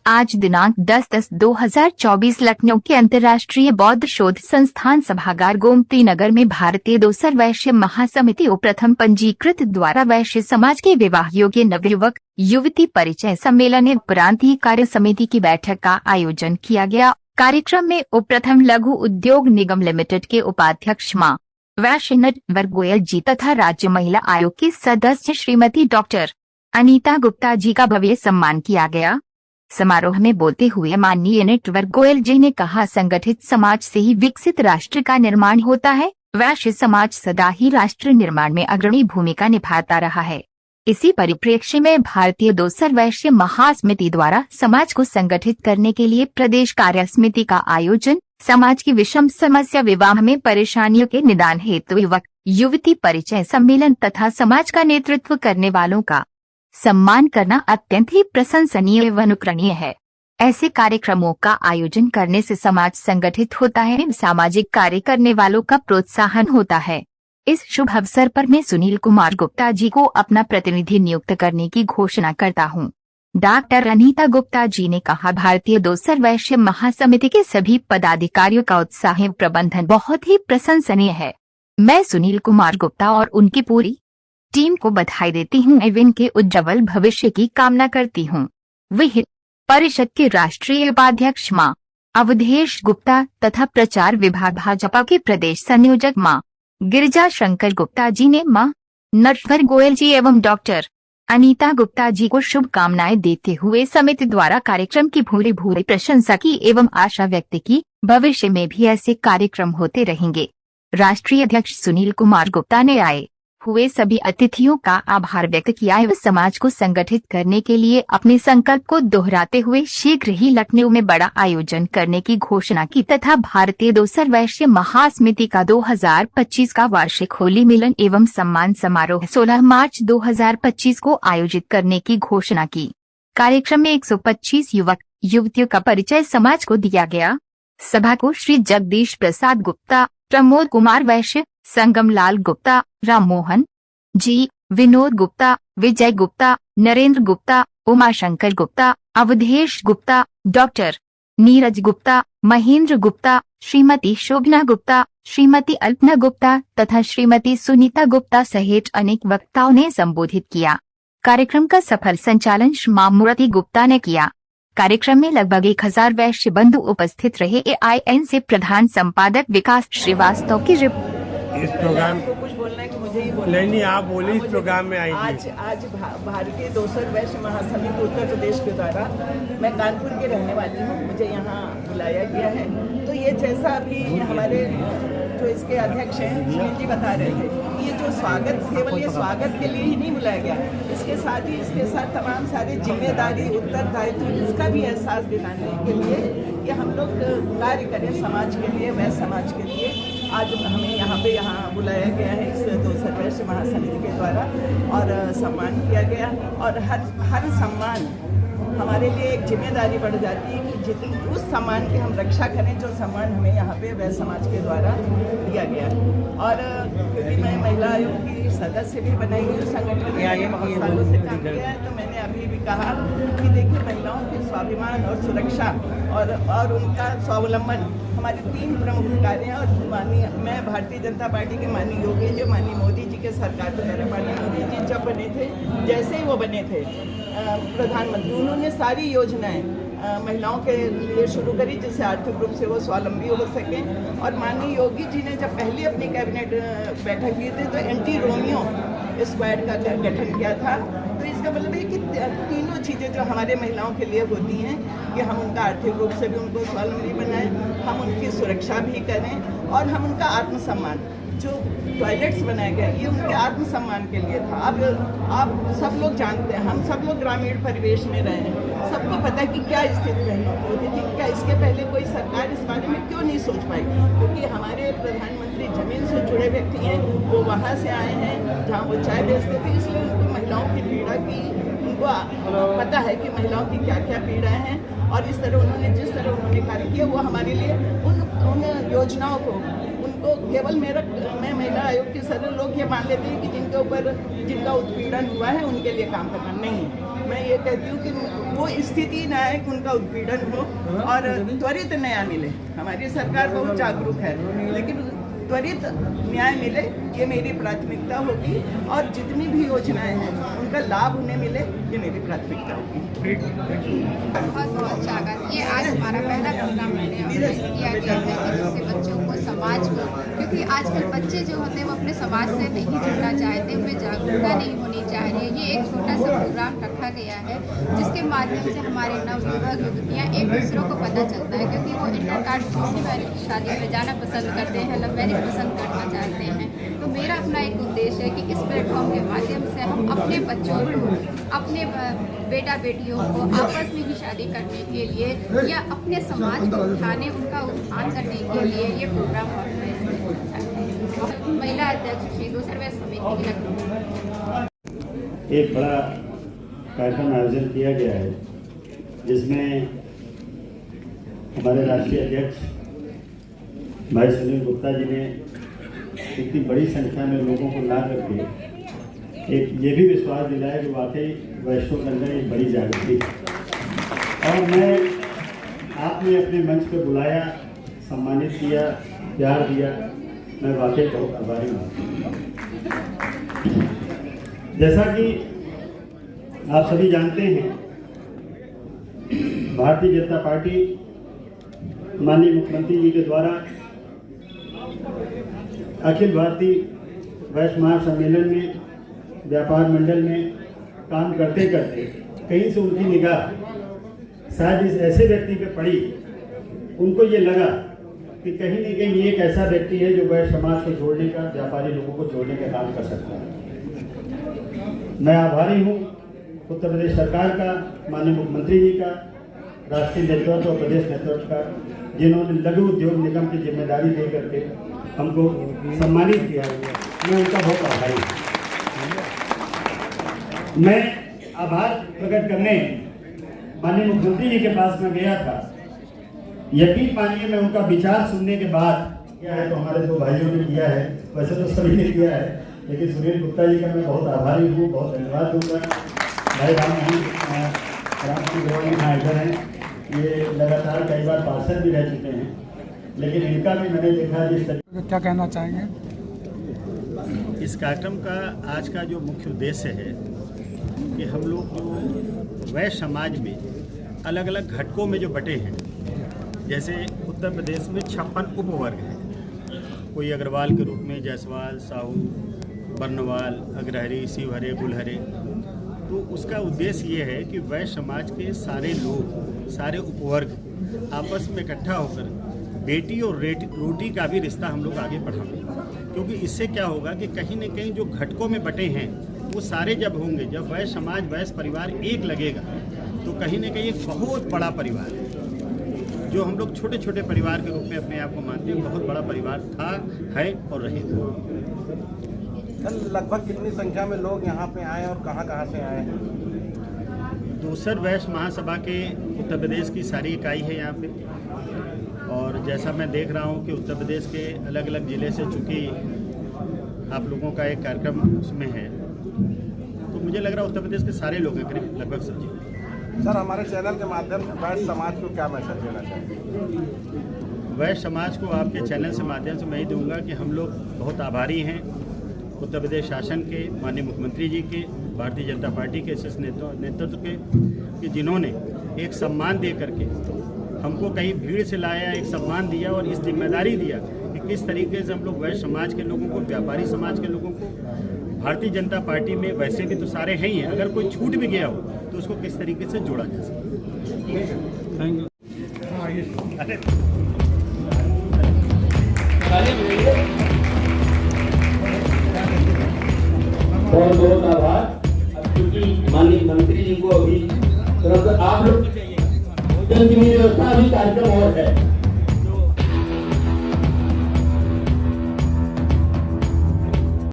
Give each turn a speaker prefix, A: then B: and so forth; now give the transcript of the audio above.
A: आज दिनांक 10/10/2024 लखनऊ के अंतर्राष्ट्रीय बौद्ध शोध संस्थान सभागार गोमती नगर में भारतीय दोसर वैश्य महासमिति प्रथम पंजीकृत द्वारा वैश्य समाज के विवाह योग्य नवयुवक युवती परिचय सम्मेलन प्रांतीय कार्य समिति की बैठक का आयोजन किया गया। कार्यक्रम में प्रथम लघु उद्योग निगम लिमिटेड के उपाध्यक्ष मां वैश्य नटवर गोयल जी तथा राज्य महिला आयोग की सदस्य श्रीमती डॉक्टर अनीता गुप्ता जी का भव्य सम्मान किया गया। समारोह में बोलते हुए माननीय नटवर गोयल जी ने कहा, संगठित समाज से ही विकसित राष्ट्र का निर्माण होता है। वैश्य समाज सदा ही राष्ट्र निर्माण में अग्रणी भूमिका निभाता रहा है। इसी परिप्रेक्ष्य में भारतीय दोसर वैश्य महासमिति द्वारा समाज को संगठित करने के लिए प्रदेश कार्य समिति का आयोजन, समाज की विषम समस्या विवाह में परेशानियों के निदान हेतु युवक युवती परिचय सम्मेलन तथा समाज का नेतृत्व करने वालों का सम्मान करना अत्यंत ही प्रशंसनीय एवं अनुकरणीय है। ऐसे कार्यक्रमों का आयोजन करने से समाज संगठित होता है, सामाजिक कार्य करने वालों का प्रोत्साहन होता है। इस शुभ अवसर पर मैं सुनील कुमार गुप्ता जी को अपना प्रतिनिधि नियुक्त करने की घोषणा करता हूं। डॉक्टर अनीता गुप्ता जी ने कहा, भारतीय दोसर वैश्य महासमिति के सभी पदाधिकारियों का उत्साह एवं प्रबंधन बहुत ही प्रशंसनीय है। मैं सुनील कुमार गुप्ता और उनकी पूरी टीम को बधाई देती हूं एवं इनके उज्जवल भविष्य की कामना करती हूं। विहित परिषद के राष्ट्रीय उपाध्यक्ष मां अवधेश गुप्ता तथा प्रचार विभाग भाजपा के प्रदेश संयोजक मां गिरिजा शंकर गुप्ता जी ने मां नटवर गोयल जी एवं डॉक्टर अनीता गुप्ता जी को शुभकामनाएं देते हुए समिति द्वारा कार्यक्रम की भूरी भूरी प्रशंसा की एवं आशा व्यक्त की, भविष्य में भी ऐसे कार्यक्रम होते रहेंगे। राष्ट्रीय अध्यक्ष सुनील कुमार गुप्ता ने आए हुए सभी अतिथियों का आभार व्यक्त किया एवं समाज को संगठित करने के लिए अपने संकल्प को दोहराते हुए शीघ्र ही लखनऊ में बड़ा आयोजन करने की घोषणा की तथा भारतीय दोसर वैश्य महासमिति का 2025 का वार्षिक होली मिलन एवं सम्मान समारोह 16 मार्च 2025 को आयोजित करने की घोषणा की। कार्यक्रम में 125 युवक युवतियों का परिचय समाज को दिया गया। सभा को श्री जगदीश प्रसाद गुप्ता, प्रमोद कुमार वैश्य, संगम लाल गुप्ता, राम मोहन जी, विनोद गुप्ता, विजय गुप्ता, नरेंद्र गुप्ता, उमाशंकर गुप्ता, अवधेश गुप्ता, डॉक्टर नीरज गुप्ता, महेंद्र गुप्ता, श्रीमती शोभना गुप्ता, श्रीमती अल्पना गुप्ता तथा श्रीमती सुनीता गुप्ता सहित अनेक वक्ताओं ने संबोधित किया। कार्यक्रम का सफल संचालन श्री मूर्ति गुप्ता ने किया। कार्यक्रम में लगभग 1000 वैश्य बंधु उपस्थित रहे। AIN से प्रधान संपादक विकास श्रीवास्तव की
B: इस प्रोग्राम
C: को कुछ बोलना है कि मुझे ही बोलना
B: नहीं आप बोलिए। इस प्रोग्राम में
C: आज भारतीय दोसर वैश्य महासमिति उत्तर प्रदेश के द्वारा, मैं कानपुर की रहने वाली हूँ, मुझे यहाँ बुलाया गया है। तो ये जैसा अभी हमारे जो इसके अध्यक्ष हैं सुनील जी बता रहे थे, ये जो स्वागत, केवल ये स्वागत के लिए ही नहीं बुलाया गया, इसके साथ ही इसके साथ तमाम सारी जिम्मेदारी उत्तरदायित्व इसका भी एहसास दिलाने के लिए कि हम लोग कार्य करें समाज के लिए, वैश्य समाज के लिए। आज हमें यहाँ बुलाया गया है इस दोसर वैश्य महासमिति के द्वारा और सम्मान किया गया। और हर सम्मान हमारे लिए एक जिम्मेदारी बढ़ जाती है कि जितनी उस सम्मान की हम रक्षा करें जो सम्मान हमें यहाँ पे वैश्य समाज के द्वारा दिया गया। और क्योंकि मैं महिला आयोग की सदस्य भी बनाई हुई संगठन में बहुत सालों से काम किया है, तो मैंने अभी भी कहा कि देखिए महिलाओं के स्वाभिमान और सुरक्षा और उनका स्वावलंबन हमारे 3 प्रमुख कार्य हैं। और मैं भारतीय जनता पार्टी के माननीय योगी जो माननीय मोदी जी के सरकार के द्वारा माननीय मोदी जी जब बने थे, जैसे ही वो बने थे प्रधानमंत्री, उन्होंने सारी योजनाएं महिलाओं के लिए शुरू करी जिससे आर्थिक रूप से वो स्वावलंबी हो सकें। और माननीय योगी जी ने जब पहली अपनी कैबिनेट बैठक की थी तो एंटी रोमियो स्क्वाड का गठन किया था। तो इसका मतलब है कि तीनों चीज़ें जो हमारे महिलाओं के लिए होती हैं कि हम उनका आर्थिक रूप से भी उनको स्वावलंबी बनाएं, हम उनकी सुरक्षा भी करें और हम उनका आत्मसम्मान, जो टॉयलेट्स बनाए गए ये उनके आत्मसम्मान के लिए था। अब आप सब लोग जानते हैं, हम सब लोग ग्रामीण परिवेश में रहे हैं, सबको पता है कि क्या स्थिति बहनों की होती थी। क्या इसके पहले कोई सरकार इस बारे में क्यों नहीं सोच पाई? क्योंकि हमारे प्रधानमंत्री जमीन से जुड़े व्यक्ति हैं, वो वहाँ से आए हैं जहाँ वो चाय बेचते थे, इसलिए उनको महिलाओं की पीड़ा की उनको पता है कि महिलाओं की क्या क्या पीड़ाएँ हैं। और इस तरह उन्होंने जिस तरह उन्होंने कार्य किया वो हमारे लिए उन योजनाओं को उनको केवल मैं महिला आयोग के सदस्य लोग ये मान लेते हैं कि जिनके ऊपर जिनका उत्पीड़न हुआ है उनके लिए काम करना नहीं है। मैं ये कहती हूँ कि वो स्थिति न आए कि उनका उत्पीड़न हो और त्वरित न्याय मिले। हमारी सरकार बहुत जागरूक है, लेकिन त्वरित न्याय मिले ये मेरी प्राथमिकता होगी और जितनी भी योजनाएं हैं उनका लाभ उन्हें मिले ये मेरी प्राथमिकता होगी।
D: बहुत बहुत स्वागत। ये आज हमारा पहला प्रोग्राम मैंने ऑर्गेनाइज किया गया है कि जिससे बच्चों को समाज को, क्योंकि आजकल बच्चे जो होते हैं वो अपने समाज से नहीं जुड़ना चाहते, उनमें जागरूकता नहीं होनी चाहिए। ये एक छोटा सा प्रोग्राम रखा गया है जिसके माध्यम से हमारे नवयुवक युवतियाँ एक दूसरों को पता चलता है, क्योंकि वो इंटरकास्ट दूसरी मैरिज की शादी में जाना पसंद करते हैं, लव मैरिज पसंद करना चाहते हैं। तो मेरा अपना एक उद्देश्य है कि इस प्लेटफॉर्म के माध्यम से हम अपने बच्चों को, अपने बेटा बेटियों को आपस में ही शादी करने के लिए या अपने समाज को उठाने, उनका उत्थान करने के लिए ये प्रोग्राम ऑर्गेनाइज किया जाता है। महिला अध्यक्ष श्री दोसर वैश्य समिति
E: एक बड़ा कार्यक्रम आयोजन किया गया है जिसमें हमारे राष्ट्रीय अध्यक्ष भाई सुनील गुप्ता जी ने इतनी बड़ी संख्या में लोगों को ला करके एक ये भी विश्वास दिलाया कि वाकई वैश्यों के अंदर एक बड़ी जागृति है। और मैं आपने अपने मंच पर बुलाया, सम्मानित किया, प्यार दिया, मैं वाकई बहुत आभारी हूँ। जैसा कि आप सभी जानते हैं, भारतीय जनता पार्टी माननीय मुख्यमंत्री जी के द्वारा अखिल भारतीय वैश्य महासम्मेलन में व्यापार मंडल में काम करते करते कहीं से उनकी निगाह शायद इस ऐसे व्यक्ति पे पड़ी, उनको ये लगा कि कहीं न कहीं ये एक ऐसा व्यक्ति है जो वैश्य समाज को जोड़ने का, व्यापारी लोगों को जोड़ने का काम कर सकता है। मैं आभारी हूँ उत्तर प्रदेश सरकार का, माननीय मुख्यमंत्री जी का, राष्ट्रीय नेतृत्व और प्रदेश नेतृत्व का, जिन्होंने लघु उद्योग निगम की जिम्मेदारी दे करके हमको सम्मानित किया। मैं उनका बहुत आभारी हूँ। मैं आभार प्रकट करने माननीय मुख्यमंत्री जी के पास में गया था। यकीन मानिए, मैं उनका विचार सुनने के बाद, क्या है तो हमारे दो भाइयों ने किया है, वैसे तो सभी ने किया है, लेकिन सुनील गुप्ता जी का मैं बहुत आभारी हूँ, बहुत धन्यवाद दूंगा। भाई राम इधर हैं, ये लगातार कई बार पार्षद भी रह चुके हैं, लेकिन इनका भी मैंने देखा जिस तरह।
F: क्या कहना चाहेंगे?
E: इस कार्यक्रम का आज का जो मुख्य उद्देश्य है कि हम लोग जो वैश्य समाज में अलग अलग घटकों में जो बटे हैं, जैसे उत्तर प्रदेश में 56 उपवर्ग हैं। कोई अग्रवाल के रूप में जायसवाल, साहू, बर्नवाल, अग्रहरी, शिवहरे, गुलहरे। तो उसका उद्देश्य ये है कि वैश्य समाज के सारे लोग, सारे उपवर्ग आपस में इकट्ठा होकर बेटी और रोटी का भी रिश्ता हम लोग आगे बढ़ाएं। क्योंकि इससे क्या होगा कि कहीं न कहीं जो घटकों में बटे हैं वो सारे जब होंगे, जब वैश्य समाज, वैश्य परिवार एक लगेगा, तो कहीं न कहीं एक बहुत बड़ा परिवार है, जो हम लोग छोटे छोटे परिवार के रूप में अपने आप को मानते हैं, बहुत बड़ा परिवार था, है और रहेगा।
G: लगभग कितनी संख्या में लोग यहाँ पे आए और कहाँ से आए हैं?
E: दोसर वैश्य महासभा के उत्तर प्रदेश की सारी इकाई है यहाँ पे, और जैसा मैं देख रहा हूँ कि उत्तर प्रदेश के अलग अलग ज़िले से चूँकि आप लोगों का एक कार्यक्रम उसमें है, तो मुझे लग रहा है उत्तर प्रदेश के सारे लोग हैं, करीब लगभग सभी।
G: सर, हमारे चैनल के माध्यम से वैश्य समाज को क्या मैसेज देना चाहिए?
E: वैश्य समाज को आपके चैनल से माध्यम से मैं ही दूंगा कि हम लोग बहुत आभारी हैं उत्तर प्रदेश शासन के, माननीय मुख्यमंत्री जी के, भारतीय जनता पार्टी के शीर्ष नेतृत्व के, कि जिन्होंने एक सम्मान दे करके हमको कहीं भीड़ से लाया, एक सम्मान दिया और इस जिम्मेदारी दिया कि किस तरीके से हम लोग वैश्य समाज के लोगों को, व्यापारी समाज के लोगों को भारतीय जनता पार्टी में, वैसे भी तो सारे हैं ही हैं, अगर कोई छूट भी गया हो तो उसको किस तरीके से जोड़ा जा सकता है।
H: बहुत बहुत आभार। अब क्योंकि माननीय मंत्री जी को अभी आप लोग भोजन की व्यवस्था, अभी कार्यक्रम और है।